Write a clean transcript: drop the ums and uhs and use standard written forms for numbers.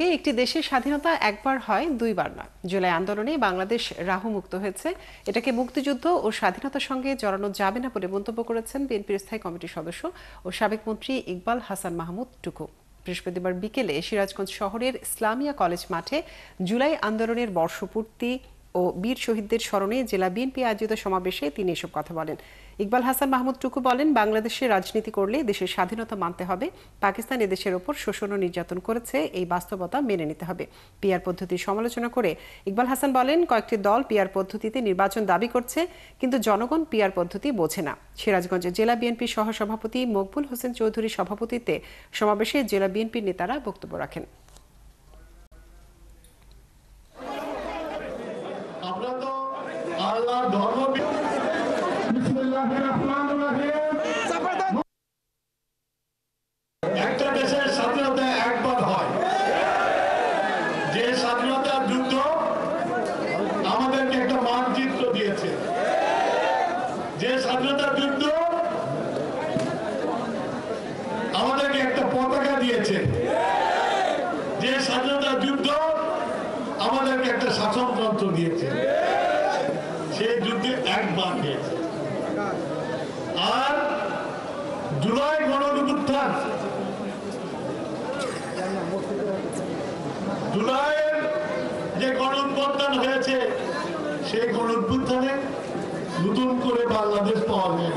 একটি দেশের স্বাধীনতা একবার হয়, দুইবার নয়। জুলাই আন্দোলনে বাংলাদেশ রাহুমুক্ত হয়েছে। এটাকে মুক্তিযুদ্ধ ও স্বাধীনতার সঙ্গে জড়ানো যাবে না বলে মন্তব্য করেছেন বিএনপির স্থায়ী কমিটির সদস্য ও সাবেক মন্ত্রী ইকবাল হাসান মাহমুদ টুকু। বৃহস্পতিবার বিকেলে সিরাজগঞ্জ শহরের ইসলামিয়া কলেজ মাঠে জুলাই আন্দোলনের বর্ষপূর্তি ও বীর শহীদদের স্মরণে জেলা বিএনপি আয়োজিত সমাবেশে তিনি এসব কথা বলেন। ইকবাল হাসান মাহমুদ টুকু বলেন, বাংলাদেশে রাজনীতি করলে দেশের স্বাধীনতা মানতে হবে। পাকিস্তান এদেশের ওপর শোষণ ও নির্যাতন করেছে, এই বাস্তবতা মেনে নিতে হবে। পিআর পদ্ধতির সমালোচনা করে ইকবাল হাসান বলেন, কয়েকটি দল পিআর পদ্ধতিতে নির্বাচন দাবি করছে, কিন্তু জনগণ পিআর পদ্ধতি বোঝে না। সিরাজগঞ্জে জেলা বিএনপির সহসভাপতি মকবুল হোসেন চৌধুরীর সভাপতিত্বে সমাবেশে জেলা বিএনপির নেতারা বক্তব্য রাখেন। আমরা তো আল্লাহর ধর্ম একটা দেশের স্বাধীনতা একবার হয়। যে স্বাধীনতার যুদ্ধ আমাদেরকে একটা মানচিত্র দিয়েছে, যে স্বাধীনতার যুদ্ধ আমাদেরকে একটা পতাকা দিয়েছে, যে স্বাধীনতার যুদ্ধ আমাদেরকে একটা শাসনতন্ত্র দিয়েছে। সেই যুদ্ধে একবার হয়েছে। আর জুলাই গণঅভ্যুত্থান, জুলাইয়ের যে গণঅভ্যুত্থান হয়েছে, সেই গণঅভ্যুত্থানে নতুন করে বাংলাদেশ পাওয়া যায়।